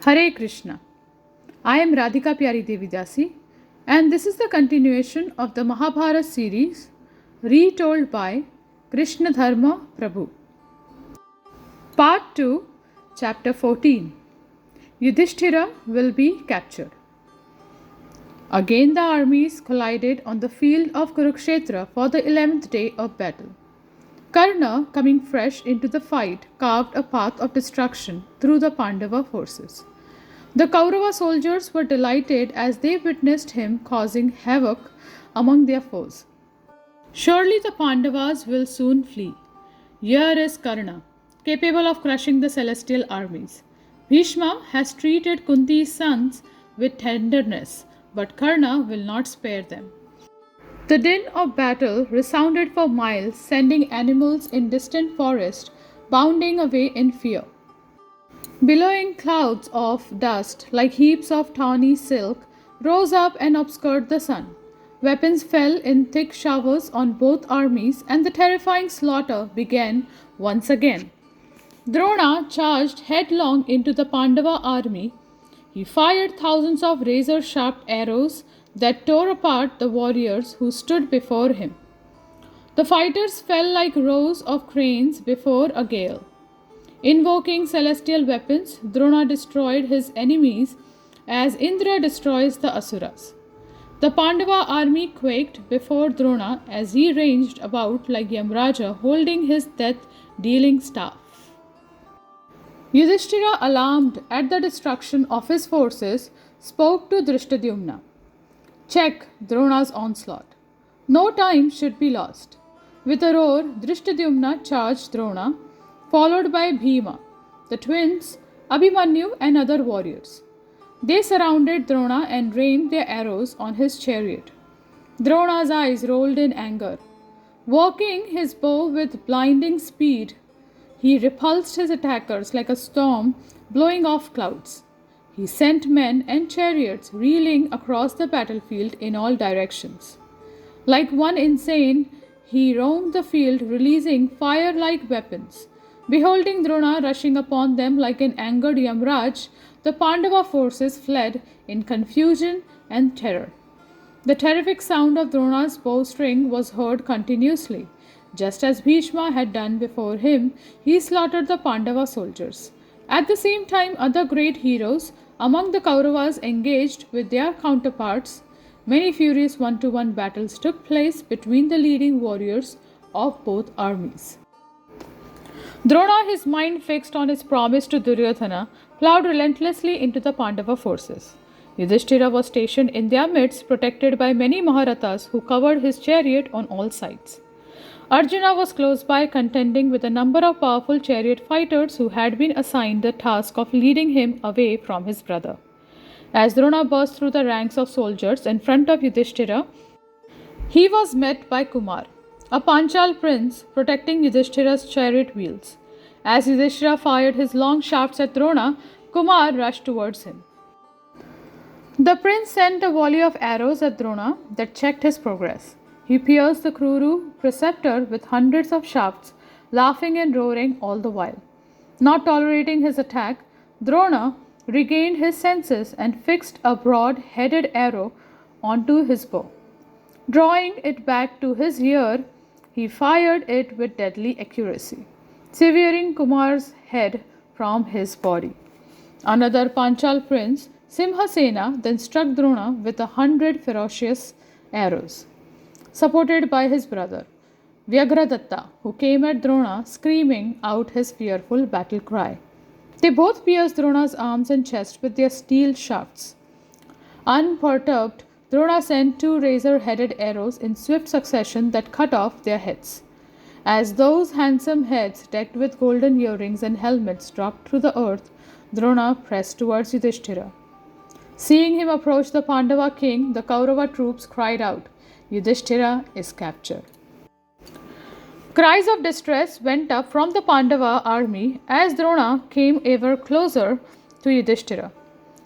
Hare Krishna. I am Radhika Pyari Devidasi, and this is the continuation of the Mahabharat series retold by Krishna Dharma Prabhu. Part 2, Chapter 14. Yudhishthiŕ will be captured. Again the armies collided on the field of Kurukshetra for the 11th day of battle. Karna, coming fresh into the fight, carved a path of destruction through the Pandava forces. The Kaurava soldiers were delighted as they witnessed him causing havoc among their foes. Surely the Pandavas will soon flee. Here is Karna, capable of crushing the celestial armies. Bhishma has treated Kunti's sons with tenderness, but Karna will not spare them. The din of battle resounded for miles, sending animals in distant forests bounding away in fear. Billowing clouds of dust, like heaps of tawny silk, rose up and obscured the sun. Weapons fell in thick showers on both armies, and the terrifying slaughter began once again. Drona charged headlong into the Pandava army. He fired thousands of razor-sharp arrows that tore apart the warriors who stood before him. The fighters fell like rows of cranes before a gale. Invoking celestial weapons, Drona destroyed his enemies as Indra destroys the Asuras. The Pandava army quaked before Drona as he ranged about like Yamraja holding his death-dealing staff. Yudhishthiŕ, alarmed at the destruction of his forces, spoke to Dhrishtadyumna. Check Drona's onslaught. No time should be lost. With a roar, Dhrishtadyumna charged Drona, followed by Bhima, the twins, Abhimanyu and other warriors. They surrounded Drona and rained their arrows on his chariot. Drona's eyes rolled in anger. Walking his bow with blinding speed, he repulsed his attackers like a storm blowing off clouds. He sent men and chariots reeling across the battlefield in all directions. Like one insane, he roamed the field releasing fire-like weapons. Beholding Drona rushing upon them like an angered Yamraj, the Pandava forces fled in confusion and terror. The terrific sound of Drona's bowstring was heard continuously. Just as Bhishma had done before him, he slaughtered the Pandava soldiers. At the same time, other great heroes among the Kauravas engaged with their counterparts. Many furious one-to-one battles took place between the leading warriors of both armies. Drona, his mind fixed on his promise to Duryodhana, plowed relentlessly into the Pandava forces. Yudhishthiŕ was stationed in their midst, protected by many Maharathas who covered his chariot on all sides. Arjuna was close by, contending with a number of powerful chariot fighters who had been assigned the task of leading him away from his brother. As Drona burst through the ranks of soldiers in front of Yudhishthiŕ, he was met by Kumar, a Panchal prince protecting Yudhisthira's chariot wheels. As Yudhisthira fired his long shafts at Drona, Kumar rushed towards him. The prince sent a volley of arrows at Drona that checked his progress. He pierced the Kuru preceptor with hundreds of shafts, laughing and roaring all the while. Not tolerating his attack, Drona regained his senses and fixed a broad-headed arrow onto his bow. Drawing it back to his ear, he fired it with deadly accuracy, severing Kumar's head from his body. Another Panchal prince, Simhasena, then struck Drona with 100 ferocious arrows, supported by his brother, Vyagradatta, who came at Drona screaming out his fearful battle cry. They both pierced Drona's arms and chest with their steel shafts. Unperturbed, Drona sent 2 razor-headed arrows in swift succession that cut off their heads. As those handsome heads, decked with golden earrings and helmets, dropped through the earth, Drona pressed towards Yudhishthiրա. Seeing him approach the Pandava king, the Kaurava troops cried out, "Yudhishthiրա is captured." Cries of distress went up from the Pandava army as Drona came ever closer to Yudhisthira.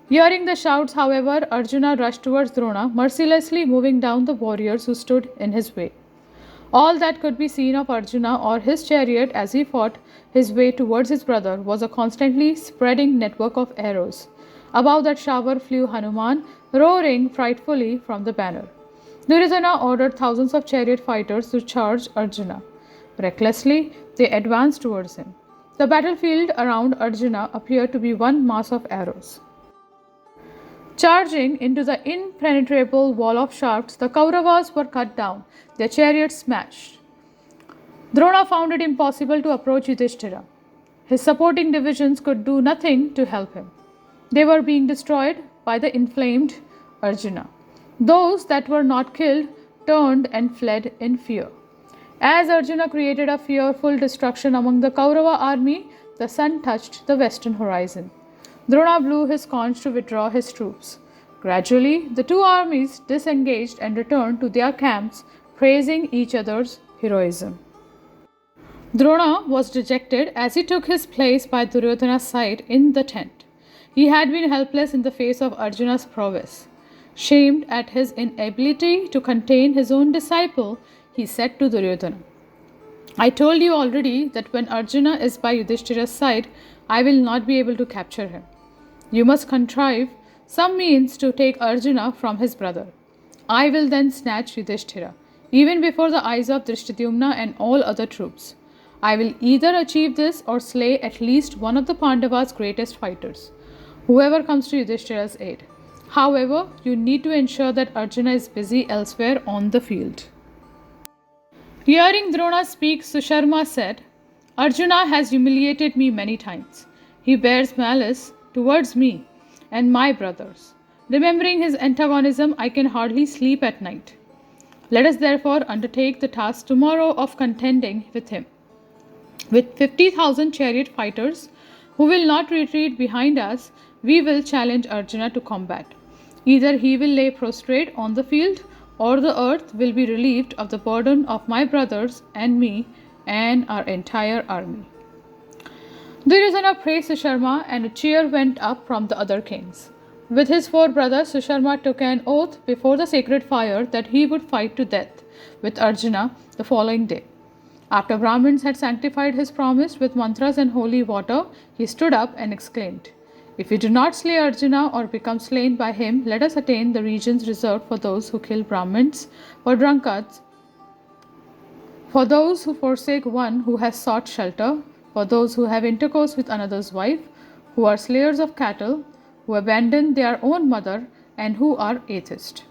Hearing the shouts, however, Arjuna rushed towards Drona, mercilessly moving down the warriors who stood in his way. All that could be seen of Arjuna or his chariot as he fought his way towards his brother was a constantly spreading network of arrows. Above that shower flew Hanuman, roaring frightfully from the banner. Duryodhana ordered thousands of chariot fighters to charge Arjuna. Recklessly, they advanced towards him. The battlefield around Arjuna appeared to be one mass of arrows. Charging into the impenetrable wall of shafts, the Kauravas were cut down, their chariots smashed. Drona found it impossible to approach Yudhisthira. His supporting divisions could do nothing to help him. They were being destroyed by the inflamed Arjuna. Those that were not killed turned and fled in fear. As Arjuna created a fearful destruction among the Kaurava army, the sun touched the western horizon. Drona blew his conch to withdraw his troops. Gradually, the two armies disengaged and returned to their camps, praising each other's heroism. Drona was dejected as he took his place by Duryodhana's side in the tent. He had been helpless in the face of Arjuna's prowess. Shamed at his inability to contain his own disciple, he said to Duryodhana, "I told you already that when Arjuna is by Yudhishthira's side, I will not be able to capture him. You must contrive some means to take Arjuna from his brother. I will then snatch Yudhishthira, even before the eyes of Drishtadhyumna and all other troops. I will either achieve this or slay at least one of the Pandavas' greatest fighters, whoever comes to Yudhishthira's aid. However, you need to ensure that Arjuna is busy elsewhere on the field." Hearing Drona speak, Susharma said, "Arjuna has humiliated me many times. He bears malice towards me and my brothers. Remembering his antagonism, I can hardly sleep at night. Let us therefore undertake the task tomorrow of contending with him. With 50,000 chariot fighters who will not retreat behind us, we will challenge Arjuna to combat. Either he will lay prostrate on the field, or the earth will be relieved of the burden of my brothers and me and our entire army." Duryodhana praised Susharma, and a cheer went up from the other kings. With his 4 brothers, Susharma took an oath before the sacred fire that he would fight to death with Arjuna the following day. After Brahmins had sanctified his promise with mantras and holy water, he stood up and exclaimed, "If we do not slay Arjuna or become slain by him, let us attain the regions reserved for those who kill Brahmins, for drunkards, for those who forsake one who has sought shelter, for those who have intercourse with another's wife, who are slayers of cattle, who abandon their own mother, and who are atheists.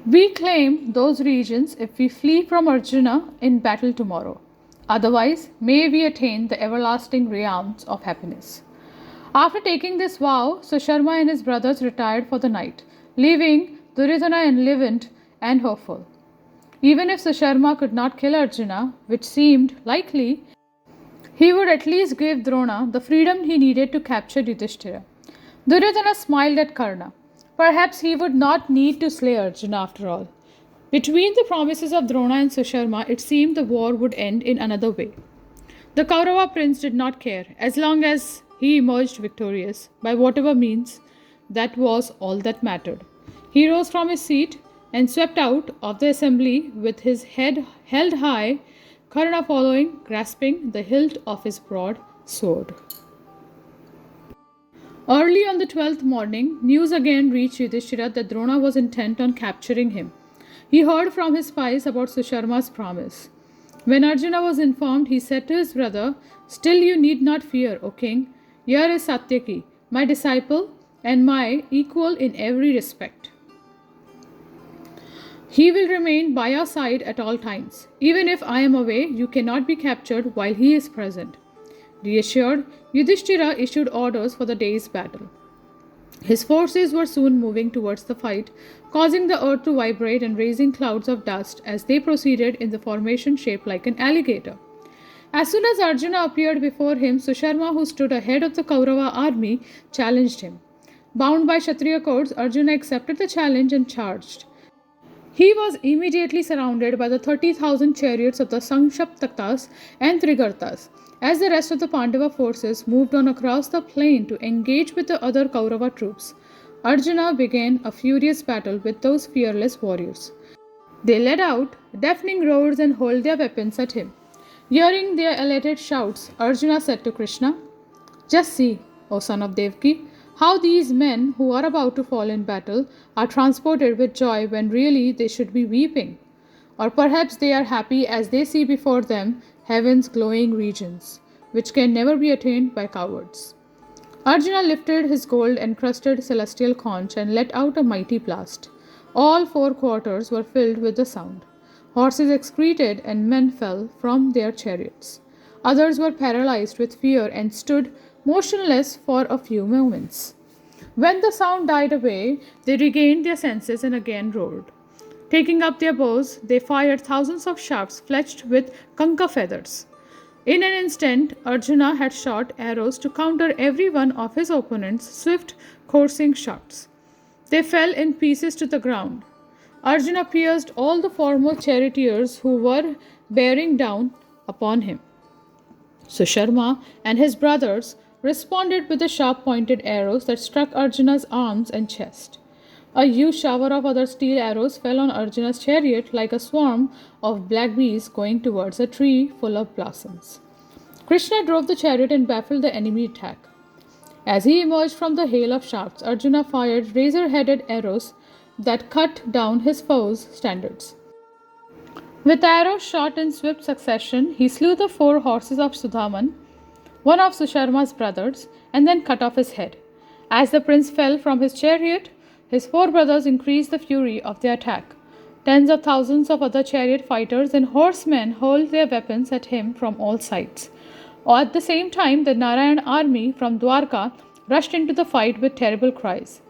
We claim those regions if we flee from Arjuna in battle tomorrow. Otherwise, may we attain the everlasting realms of happiness." After taking this vow, Susharma and his brothers retired for the night, leaving Duryodhana enlivened and hopeful. Even if Susharma could not kill Arjuna, which seemed likely, he would at least give Drona the freedom he needed to capture Yudhisthira. Duryodhana smiled at Karna. Perhaps he would not need to slay Arjuna after all. Between the promises of Drona and Susharma, it seemed the war would end in another way. The Kaurava prince did not care, as long as he emerged victorious, by whatever means. That was all that mattered. He rose from his seat and swept out of the assembly with his head held high, Karna following, grasping the hilt of his broad sword. Early on the 12th morning, news again reached Yudhishthira that Drona was intent on capturing him. He heard from his spies about Susharma's promise. When Arjuna was informed, he said to his brother, "Still you need not fear, O king. Here is Satyaki, my disciple and my equal in every respect. He will remain by your side at all times. Even if I am away, you cannot be captured while he is present." Reassured, Yudhishthira issued orders for the day's battle. His forces were soon moving towards the fight, causing the earth to vibrate and raising clouds of dust as they proceeded in the formation shaped like an alligator. As soon as Arjuna appeared before him, Susharma, who stood ahead of the Kaurava army, challenged him. Bound by Kshatriya codes, Arjuna accepted the challenge and charged. He was immediately surrounded by the 30,000 chariots of the Sankshaptakas and Trigartas. As the rest of the Pandava forces moved on across the plain to engage with the other Kaurava troops, Arjuna began a furious battle with those fearless warriors. They let out deafening roars and hurled their weapons at him. Hearing their elated shouts, Arjuna said to Krishna, "Just see, O son of Devaki, How these men, who are about to fall in battle, are transported with joy when really they should be weeping. Or perhaps they are happy as they see before them heaven's glowing regions, which can never be attained by cowards. Arjuna lifted his gold encrusted celestial conch and let out a mighty blast. All four quarters were filled with the sound. Horses excreted and men fell from their chariots. Others were paralyzed with fear and stood motionless for a few moments. When the sound died away, they regained their senses and again roared. Taking up their bows, they fired thousands of shafts fletched with kanka feathers. In an instant, Arjuna had shot arrows to counter every one of his opponent's swift, coursing shots. They fell in pieces to the ground. Arjuna pierced all the foremost charioteers who were bearing down upon him. Susharma and his brothers responded with the sharp-pointed arrows that struck Arjuna's arms and chest. A huge shower of other steel arrows fell on Arjuna's chariot like a swarm of black bees going towards a tree full of blossoms. Krsna drove the chariot and baffled the enemy attack. As he emerged from the hail of shafts, Arjuna fired razor-headed arrows that cut down his foes' standards. With arrows shot in swift succession, he slew the 4 horses of Sudhaman, one of Susharma's brothers, and then cut off his head. As the prince fell from his chariot, his 4 brothers increased the fury of their attack. Tens of thousands of other chariot fighters and horsemen hurled their weapons at him from all sides. At the same time, the Narayan army from Dwarka rushed into the fight with terrible cries.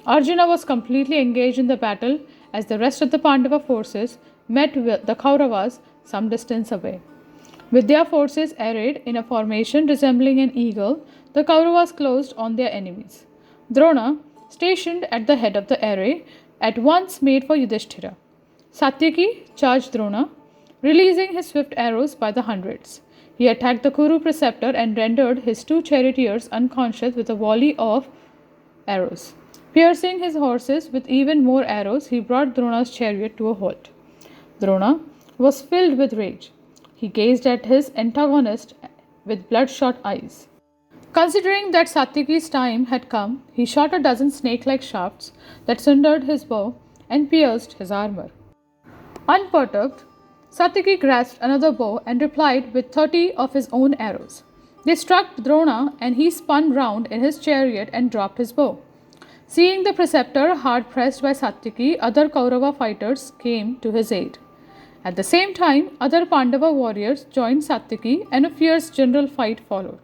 Arjuna was completely engaged in the battle as the rest of the Pandava forces met the Kauravas some distance away. With their forces arrayed in a formation resembling an eagle, the Kauravas closed on their enemies. Drona, stationed at the head of the array, at once made for Yudhishthiŕ. Satyaki charged Drona, releasing his swift arrows by the hundreds. He attacked the Kuru preceptor and rendered his 2 charioteers unconscious with a volley of arrows. Piercing his horses with even more arrows, he brought Drona's chariot to a halt. Drona was filled with rage. He gazed at his antagonist with bloodshot eyes. Considering that Satyaki's time had come, he shot a dozen snake-like shafts that sundered his bow and pierced his armor. Unperturbed, Satyaki grasped another bow and replied with 30 of his own arrows. They struck Drona and he spun round in his chariot and dropped his bow. Seeing the preceptor hard pressed by Satyaki, other Kaurava fighters came to his aid. At the same time, other Pandava warriors joined Satyaki and a fierce general fight followed.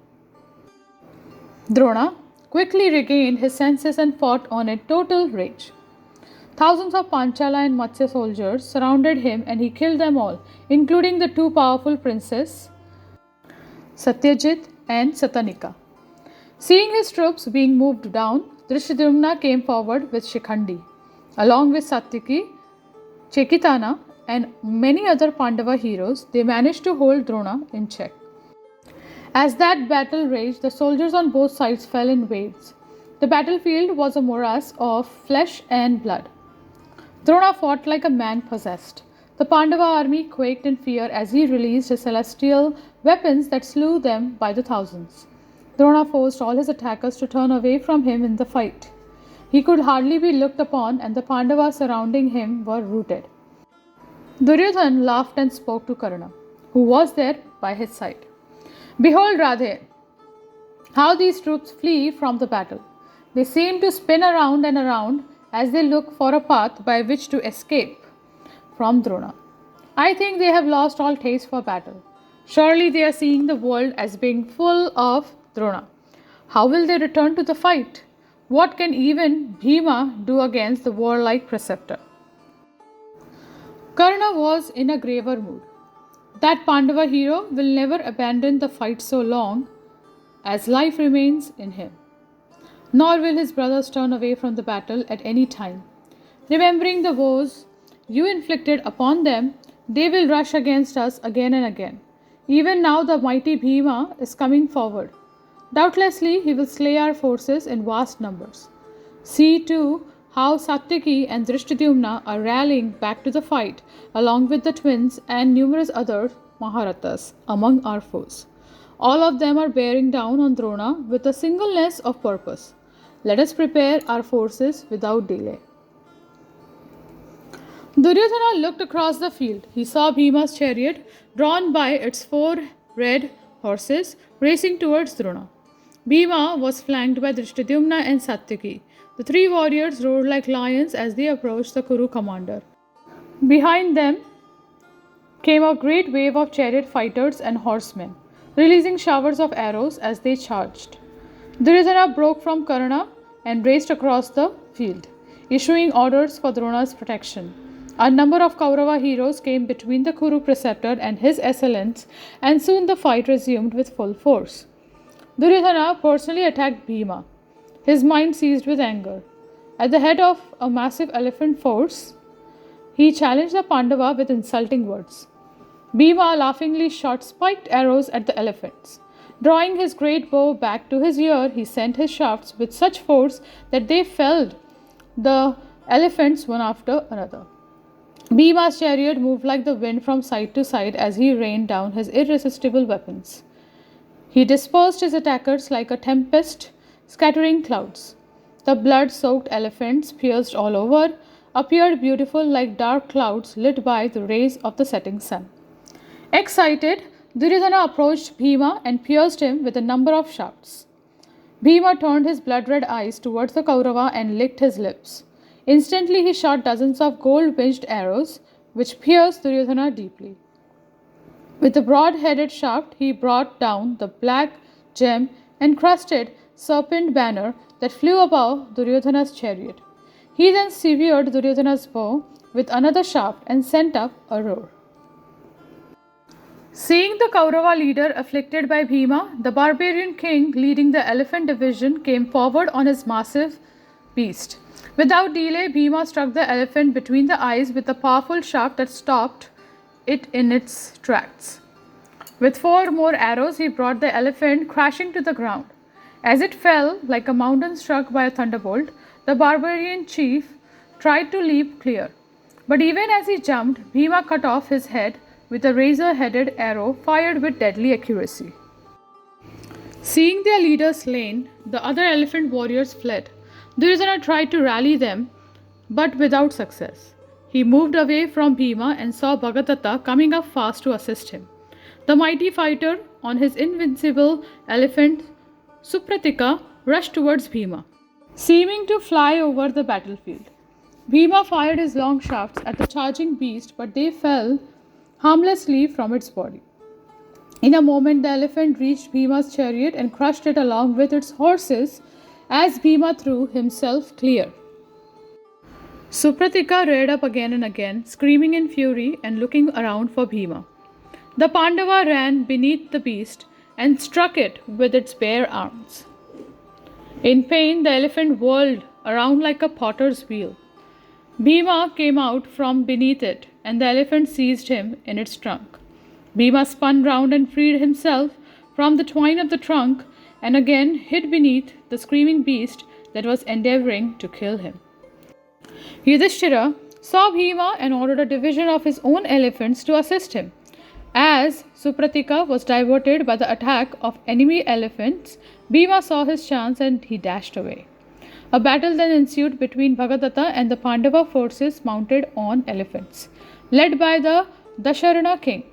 Drona quickly regained his senses and fought on in total rage. Thousands of Panchala and Matsya soldiers surrounded him and he killed them all, including the 2 powerful princes, Satyajit and Satanika. Seeing his troops being moved down, Drishtadhyumna came forward with Shikhandi. Along with Satyaki, Chekitana and many other Pandava heroes, they managed to hold Drona in check. As that battle raged, the soldiers on both sides fell in waves. The battlefield was a morass of flesh and blood. Drona fought like a man possessed. The Pandava army quaked in fear as he released his celestial weapons that slew them by the thousands. Drona forced all his attackers to turn away from him in the fight. He could hardly be looked upon and the Pandavas surrounding him were routed. Duryodhan laughed and spoke to Karna, who was there by his side. Behold, Radhe, how these troops flee from the battle. They seem to spin around and around as they look for a path by which to escape from Drona. I think they have lost all taste for battle. Surely they are seeing the world as being full of Drona. How will they return to the fight? What can even Bhima do against the warlike preceptor? Karna was in a graver mood. That Pandava hero will never abandon the fight so long as life remains in him. Nor will his brothers turn away from the battle at any time. Remembering the woes you inflicted upon them, they will rush against us again and again. Even now the mighty Bhima is coming forward. Doubtlessly he will slay our forces in vast numbers. See too how Satyaki and Drishtadhyumna are rallying back to the fight along with the twins and numerous other Maharathas among our foes. All of them are bearing down on Drona with a singleness of purpose. Let us prepare our forces without delay. Duryodhana looked across the field. He saw Bhima's chariot, drawn by its 4 red horses, racing towards Drona. Bhima was flanked by Drishtadhyumna and Satyaki. The 3 warriors roared like lions as they approached the Kuru commander. Behind them came a great wave of chariot fighters and horsemen, releasing showers of arrows as they charged. Duryodhana broke from Karna and raced across the field, issuing orders for Drona's protection. A number of Kaurava heroes came between the Kuru preceptor and his assailants, and soon the fight resumed with full force. Duryodhana personally attacked Bhima, his mind seized with anger. At the head of a massive elephant force, he challenged the Pandava with insulting words. Bhima laughingly shot spiked arrows at the elephants. Drawing his great bow back to his ear, he sent his shafts with such force that they felled the elephants one after another. Bhima's chariot moved like the wind from side to side as he rained down his irresistible weapons. He dispersed his attackers like a tempest, scattering clouds. The blood-soaked elephants, pierced all over, appeared beautiful like dark clouds lit by the rays of the setting sun. Excited, Duryodhana approached Bhima and pierced him with a number of shafts. Bhima turned his blood-red eyes towards the Kaurava and licked his lips. Instantly he shot dozens of gold-winged arrows, which pierced Duryodhana deeply. With a broad-headed shaft, he brought down the black gem encrusted serpent banner that flew above Duryodhana's chariot. He then severed Duryodhana's bow with another shaft and sent up a roar. Seeing the Kaurava leader afflicted by Bhima, the barbarian king leading the elephant division came forward on his massive beast. Without delay, Bhima struck the elephant between the eyes with a powerful shaft that stopped it in its tracks. With 4 more arrows, he brought the elephant crashing to the ground. As it fell like a mountain struck by a thunderbolt, the barbarian chief tried to leap clear. But even as he jumped, Bhima cut off his head with a razor-headed arrow fired with deadly accuracy. Seeing their leader slain, the other elephant warriors fled. Duryodhana tried to rally them, but without success. He moved away from Bhima and saw Bhagadatta coming up fast to assist him. The mighty fighter, on his invincible elephant Supratika, rushed towards Bhima, seeming to fly over the battlefield. Bhima fired his long shafts at the charging beast, but they fell harmlessly from its body. In a moment, the elephant reached Bhima's chariot and crushed it along with its horses as Bhima threw himself clear. Supratika reared up again and again, screaming in fury and looking around for Bhima. The Pandava ran beneath the beast and struck it with its bare arms. In pain, the elephant whirled around like a potter's wheel. Bhima came out from beneath it, and the elephant seized him in its trunk. Bhima spun round and freed himself from the twine of the trunk and again hid beneath the screaming beast that was endeavoring to kill him. Yudhishthiŕ saw Bhima and ordered a division of his own elephants to assist him. As Supratika was diverted by the attack of enemy elephants, Bhima saw his chance and he dashed away. A battle then ensued between Bhagadatta and the Pandava forces mounted on elephants, led by the Dasharana king.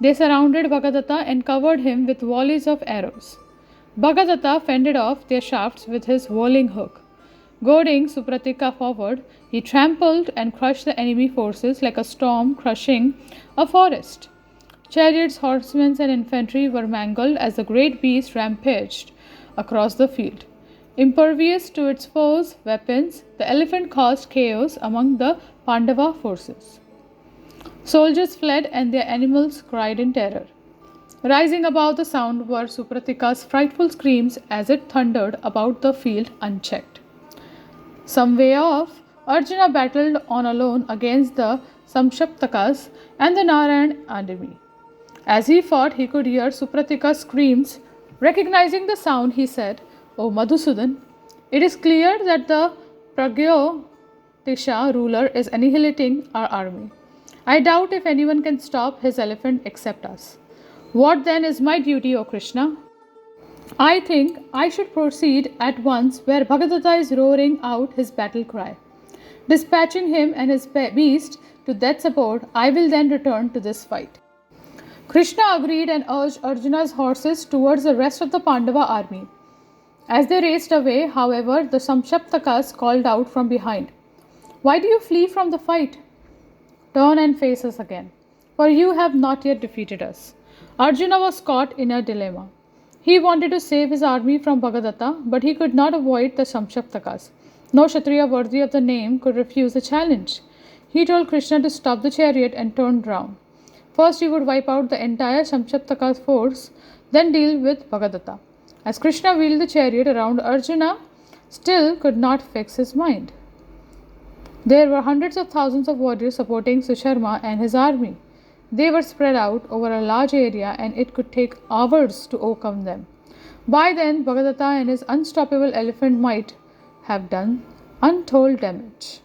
They surrounded Bhagadatta and covered him with volleys of arrows. Bhagadatta fended off their shafts with his whirling hook. Goading Supratika forward, he trampled and crushed the enemy forces like a storm crushing a forest. Chariots, horsemen, and infantry were mangled as the great beast rampaged across the field. Impervious to its foes' weapons, the elephant caused chaos among the Pandava forces. Soldiers fled and their animals cried in terror. Rising above the sound were Supratika's frightful screams as it thundered about the field unchecked. Some way off, Arjuna battled on alone against the Samshaptakas and the Narayan army. As he fought, he could hear Supratika's screams. Recognizing the sound, he said, "O Madhusudan, it is clear that the Pragyotisha ruler is annihilating our army. I doubt if anyone can stop his elephant except us. What then is my duty, O Krishna?" I think I should proceed at once where Bhagadatta is roaring out his battle cry. Dispatching him and his beast to that support, I will then return to this fight. Krishna agreed and urged Arjuna's horses towards the rest of the Pandava army. As they raced away, however, the Samshaptakas called out from behind, "Why do you flee from the fight? Turn and face us again, for you have not yet defeated us." Arjuna was caught in a dilemma. He wanted to save his army from Bhagadatta, but he could not avoid the Samshaptakas. No Kshatriya worthy of the name could refuse the challenge. He told Krishna to stop the chariot and turn round. First he would wipe out the entire Samshaptaka's force, then deal with Bhagadatta. As Krishna wheeled the chariot around, Arjuna still could not fix his mind. There were hundreds of thousands of warriors supporting Susharma and his army. They were spread out over a large area and it could take hours to overcome them. By then, Bhagadatta and his unstoppable elephant might have done untold damage.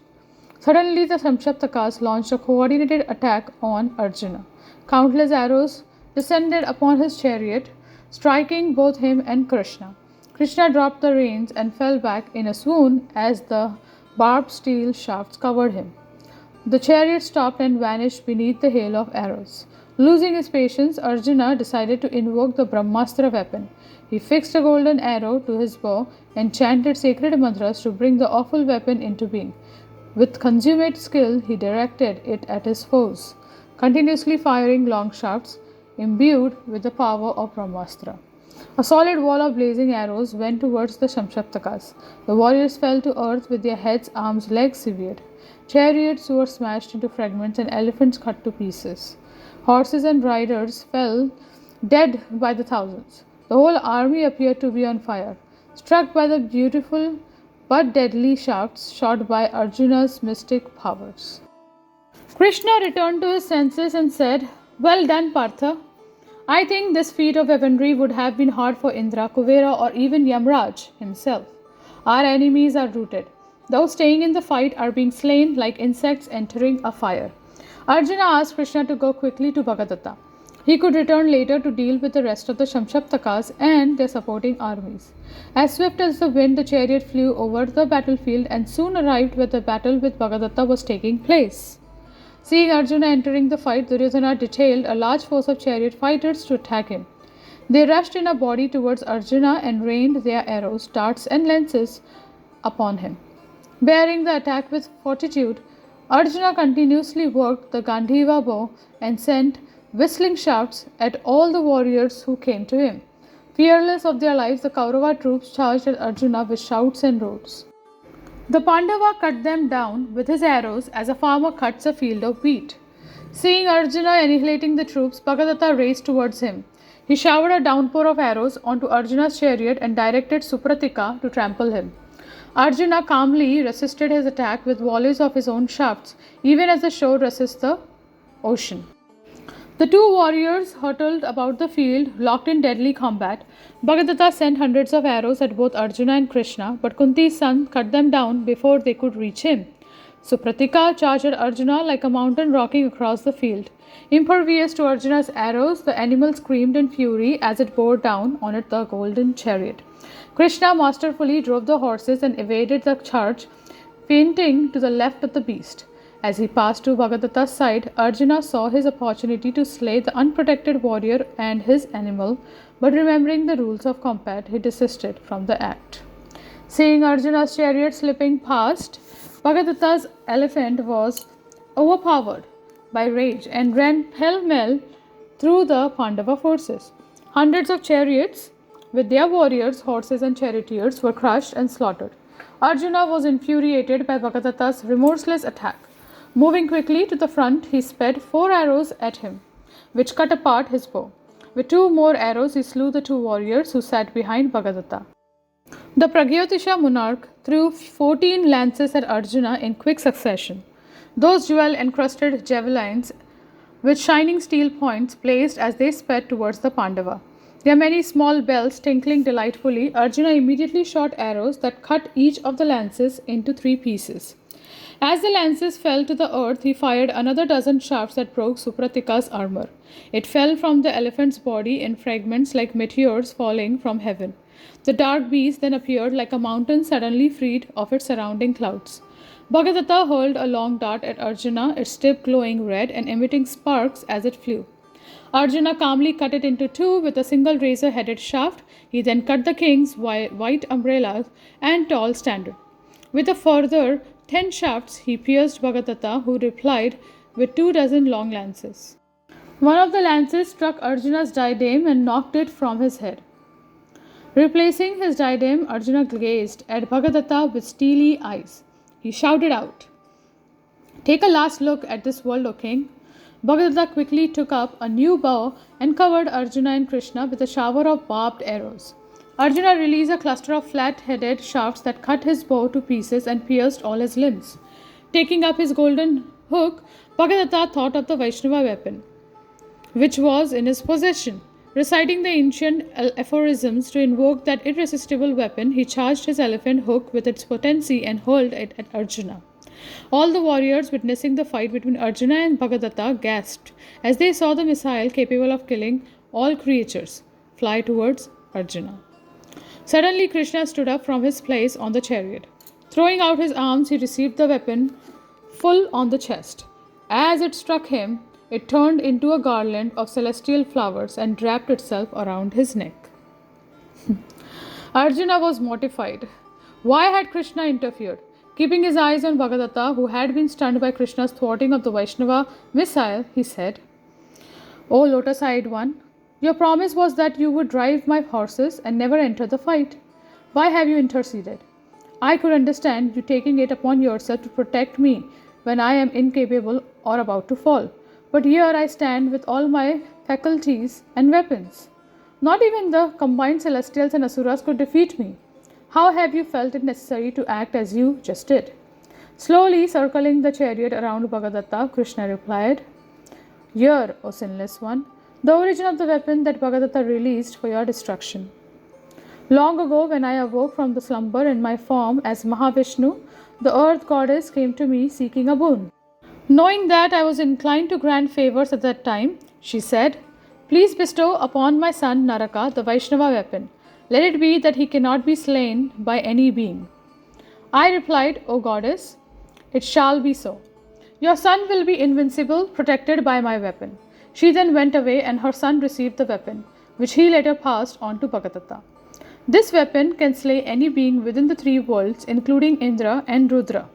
Suddenly, the Samshaptakas launched a coordinated attack on Arjuna. Countless arrows descended upon his chariot, striking both him and Krishna. Krishna dropped the reins and fell back in a swoon as the barbed steel shafts covered him. The chariot stopped and vanished beneath the hail of arrows. Losing his patience, Arjuna decided to invoke the Brahmastra weapon. He fixed a golden arrow to his bow and chanted sacred mantras to bring the awful weapon into being. With consummate skill, he directed it at his foes, continuously firing long shafts imbued with the power of Brahmastra. A solid wall of blazing arrows went towards the Samshaptakas. The warriors fell to earth with their heads, arms, legs severed. Chariots were smashed into fragments and elephants cut to pieces. Horses and riders fell dead by the thousands. The whole army appeared to be on fire, struck by the beautiful but deadly shafts shot by Arjuna's mystic powers. Krishna returned to his senses and said, "Well done, Partha. I think this feat of weaponry would have been hard for Indra, Kuvera, or even Yamraj himself. Our enemies are routed. Those staying in the fight are being slain like insects entering a fire." Arjuna asked Krishna to go quickly to Bhagadatta. He could return later to deal with the rest of the Samshaptakas and their supporting armies. As swift as the wind, the chariot flew over the battlefield and soon arrived where the battle with Bhagadatta was taking place. Seeing Arjuna entering the fight, Duryodhana detailed a large force of chariot fighters to attack him. They rushed in a body towards Arjuna and rained their arrows, darts, and lances upon him. Bearing the attack with fortitude, Arjuna continuously worked the Gandhiva bow and sent whistling shafts at all the warriors who came to him. Fearless of their lives, the Kaurava troops charged at Arjuna with shouts and roars. The Pandava cut them down with his arrows as a farmer cuts a field of wheat. Seeing Arjuna annihilating the troops, Bhagadatta raced towards him. He showered a downpour of arrows onto Arjuna's chariot and directed Supratika to trample him. Arjuna calmly resisted his attack with volleys of his own shafts, even as the shore resists the ocean. The two warriors hurtled about the field, locked in deadly combat. Bhagadatta sent hundreds of arrows at both Arjuna and Krishna, but Kunti's son cut them down before they could reach him. Supratika charged at Arjuna like a mountain rocking across the field. Impervious to Arjuna's arrows, the animal screamed in fury as it bore down on it the golden chariot. Krishna masterfully drove the horses and evaded the charge, feinting to the left of the beast. As he passed to Bhagadatta's side, Arjuna saw his opportunity to slay the unprotected warrior and his animal, but remembering the rules of combat, he desisted from the act. Seeing Arjuna's chariot slipping past, Bhagadatta's elephant was overpowered by rage and ran pell-mell through the Pandava forces. Hundreds of chariots with their warriors, horses and charioteers were crushed and slaughtered. Arjuna was infuriated by Bhagadatta's remorseless attack. Moving quickly to the front, he sped 4 arrows at him, which cut apart his bow. With 2 more arrows, he slew the 2 warriors who sat behind Bhagadatta. The Pragyotisha monarch threw 14 lances at Arjuna in quick succession. Those jewel-encrusted javelins with shining steel points blazed as they sped towards the Pandava. Their many small bells tinkling delightfully, Arjuna immediately shot arrows that cut each of the lances into 3 pieces. As the lances fell to the earth, he fired another dozen shafts that broke Supratika's armor. It fell from the elephant's body in fragments like meteors falling from heaven. The dark beast then appeared like a mountain suddenly freed of its surrounding clouds. Bhagadatta hurled a long dart at Arjuna, its tip glowing red and emitting sparks as it flew. Arjuna calmly cut it into two with a single razor-headed shaft. He then cut the king's white umbrellas and tall standard. With a further 10 shafts, he pierced Bhagadatta, who replied with 24 long lances. One of the lances struck Arjuna's diadem and knocked it from his head. Replacing his diadem, Arjuna gazed at Bhagadatta with steely eyes. He shouted out, "Take a last look at this world, O king." Bhagadatta quickly took up a new bow and covered Arjuna and Krishna with a shower of barbed arrows. Arjuna released a cluster of flat-headed shafts that cut his bow to pieces and pierced all his limbs. Taking up his golden hook, Bhagadatta thought of the Vaishnava weapon, which was in his possession. Reciting the ancient aphorisms to invoke that irresistible weapon, he charged his elephant hook with its potency and hurled it at Arjuna. All the warriors witnessing the fight between Arjuna and Bhagadatta gasped as they saw the missile capable of killing all creatures fly towards Arjuna. Suddenly Krishna stood up from his place on the chariot. Throwing out his arms, he received the weapon full on the chest. As it struck him, it turned into a garland of celestial flowers and wrapped itself around his neck. Arjuna was mortified. Why had Krishna interfered? Keeping his eyes on Bhagadatta, who had been stunned by Krishna's thwarting of the Vaishnava missile, he said, "O lotus-eyed one, your promise was that you would drive my horses and never enter the fight. Why have you interceded? I could understand you taking it upon yourself to protect me when I am incapable or about to fall. But here I stand with all my faculties and weapons. Not even the combined celestials and asuras could defeat me. How have you felt it necessary to act as you just did?" Slowly circling the chariot around Bhagadatta, Krishna replied, "Here, O sinless one, the origin of the weapon that Bhagadatta released for your destruction. Long ago, when I awoke from the slumber in my form as Mahavishnu, the earth goddess came to me seeking a boon. Knowing that I was inclined to grant favors at that time, she said, 'Please bestow upon my son Naraka the Vaishnava weapon. Let it be that he cannot be slain by any being.' I replied, 'O goddess, it shall be so. Your son will be invincible, protected by my weapon.' She then went away and her son received the weapon, which he later passed on to Bhagadatta. This weapon can slay any being within the three worlds, including Indra and Rudra.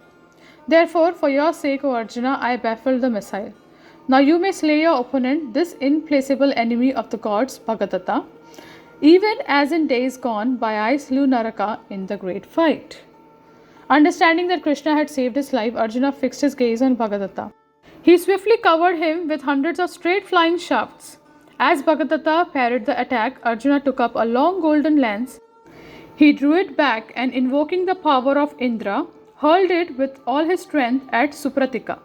Therefore, for your sake, O Arjuna, I baffled the missile. Now you may slay your opponent, this implacable enemy of the gods, Bhagadatta, even as in days gone by I slew Naraka in the great fight." Understanding that Krishna had saved his life, Arjuna fixed his gaze on Bhagadatta. He swiftly covered him with hundreds of straight flying shafts. As Bhagadatta parried the attack, Arjuna took up a long golden lance. He drew it back and, invoking the power of Indra, hurled it with all his strength at Supratika.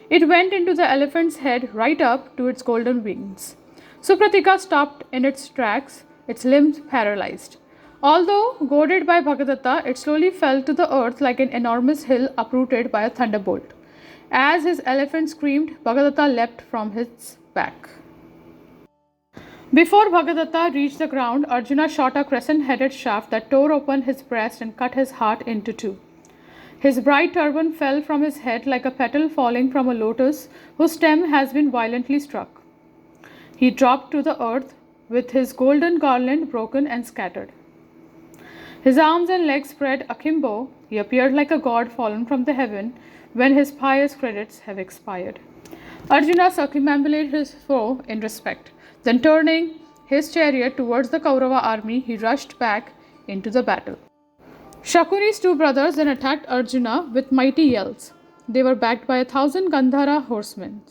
It went into the elephant's head right up to its golden wings. Supratika stopped in its tracks, its limbs paralyzed. Although goaded by Bhagadatta, it slowly fell to the earth like an enormous hill uprooted by a thunderbolt. As his elephant screamed, Bhagadatta leapt from his back. Before Bhagadatta reached the ground, Arjuna shot a crescent-headed shaft that tore open his breast and cut his heart into two. His bright turban fell from his head like a petal falling from a lotus whose stem has been violently struck. He dropped to the earth with his golden garland broken and scattered. His arms and legs spread akimbo. He appeared like a god fallen from the heaven when his pious credits have expired. Arjuna circumambulated his foe in respect. Then turning his chariot towards the Kaurava army, he rushed back into the battle. Shakuni's two brothers then attacked Arjuna with mighty yells. They were backed by 1,000 Gandhara horsemen.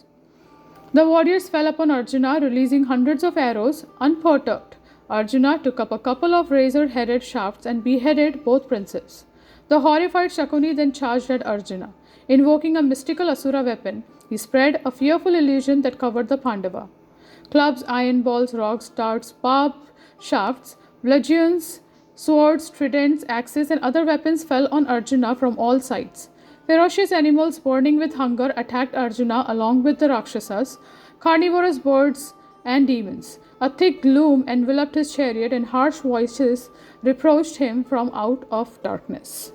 The warriors fell upon Arjuna, releasing hundreds of arrows. Unperturbed, Arjuna took up a couple of razor-headed shafts and beheaded both princes. The horrified Shakuni then charged at Arjuna. Invoking a mystical asura weapon, he spread a fearful illusion that covered the Pandava. Clubs, iron balls, rocks, darts, barbed shafts, bludgeons, swords, tridents, axes, and other weapons fell on Arjuna from all sides. Ferocious animals burning with hunger attacked Arjuna along with the Rakshasas, carnivorous birds, and demons. A thick gloom enveloped his chariot, and harsh voices reproached him from out of darkness.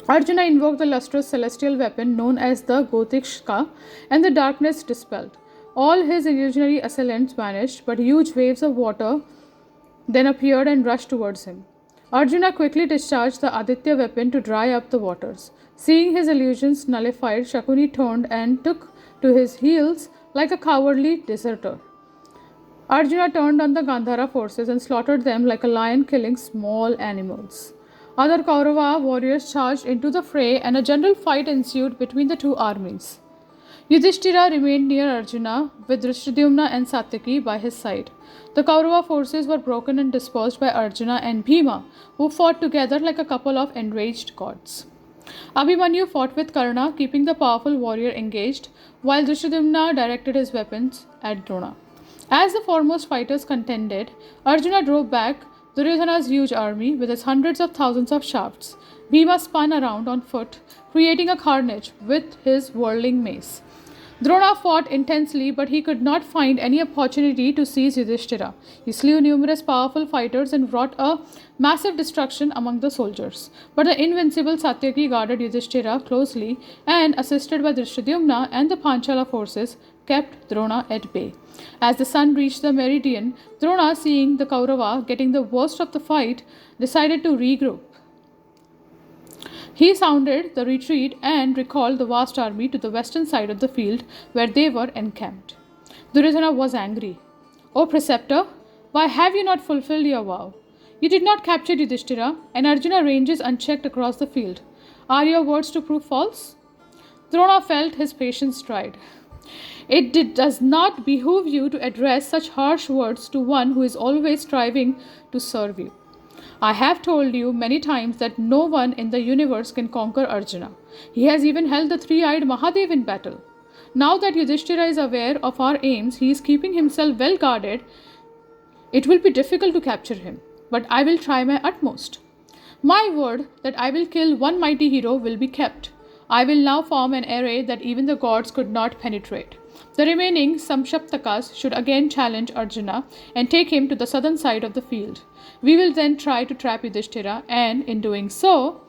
Arjuna invoked the lustrous celestial weapon known as the Yudhishthiŕ, and the darkness dispelled. All his illusionary assailants vanished, but huge waves of water then appeared and rushed towards him. Arjuna quickly discharged the Aditya weapon to dry up the waters. Seeing his illusions nullified, Shakuni turned and took to his heels like a cowardly deserter. Arjuna turned on the Gandhara forces and slaughtered them like a lion killing small animals. Other Kaurava warriors charged into the fray, and a general fight ensued between the two armies. Yudhishthiŕ remained near Arjuna with Drishtadhyumna and Satyaki by his side. The Kaurava forces were broken and dispersed by Arjuna and Bhima, who fought together like a couple of enraged gods. Abhimanyu fought with Karna, keeping the powerful warrior engaged, while Drishtadhyumna directed his weapons at Drona. As the foremost fighters contended, Arjuna drove back Duryodhana's huge army with its hundreds of thousands of shafts. Bhima spun around on foot, creating a carnage with his whirling mace. Drona fought intensely, but he could not find any opportunity to seize Yudhishthiŕ. He slew numerous powerful fighters and wrought a massive destruction among the soldiers. But the invincible Satyaki guarded Yudhishthiŕ closely and, assisted by Drishtadhyumna and the Panchala forces, kept Drona at bay. As the sun reached the meridian, Drona, seeing the Kaurava getting the worst of the fight, decided to regroup. He sounded the retreat and recalled the vast army to the western side of the field where they were encamped. Duryodhana was angry. "O preceptor, why have you not fulfilled your vow? You did not capture Yudhishthiŕ, and Arjuna ranges unchecked across the field. Are your words to prove false?" Drona felt his patience tried. Does not behoove you to address such harsh words to one who is always striving to serve you. I have told you many times that no one in the universe can conquer Arjuna. He has even held the three-eyed Mahadev in battle. Now that Yudhishthiṛ is aware of our aims, he is keeping himself well guarded. It will be difficult to capture him, but I will try my utmost. My word that I will kill one mighty hero will be kept. I will now form an array that even the gods could not penetrate. The remaining Samshaptakas should again challenge Arjuna and take him to the southern side of the field. We will then try to trap Yudhishthiṛ, and in doing so,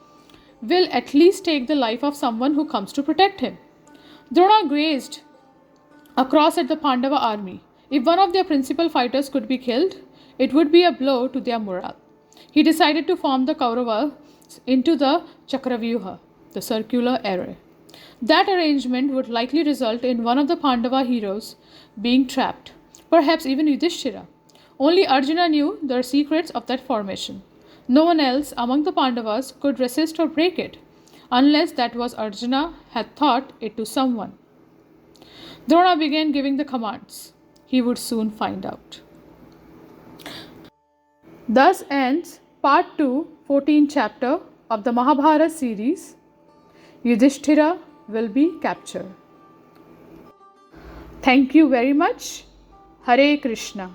will at least take the life of someone who comes to protect him. Drona gazed across at the Pandava army. If one of their principal fighters could be killed, it would be a blow to their morale. He decided to form the Kauravas into the Chakravyuha, the circular array. That arrangement would likely result in one of the Pandava heroes being trapped, perhaps even Yudhishthiṛ. Only Arjuna knew the secrets of that formation. No one else among the Pandavas could resist or break it, unless that was Arjuna had taught it to someone. Drona began giving the commands. He would soon find out. Thus ends Part 2, 14th chapter of the Mahabharat series. Yudhishthiṛ will be captured. Thank you very much. Hare Krishna.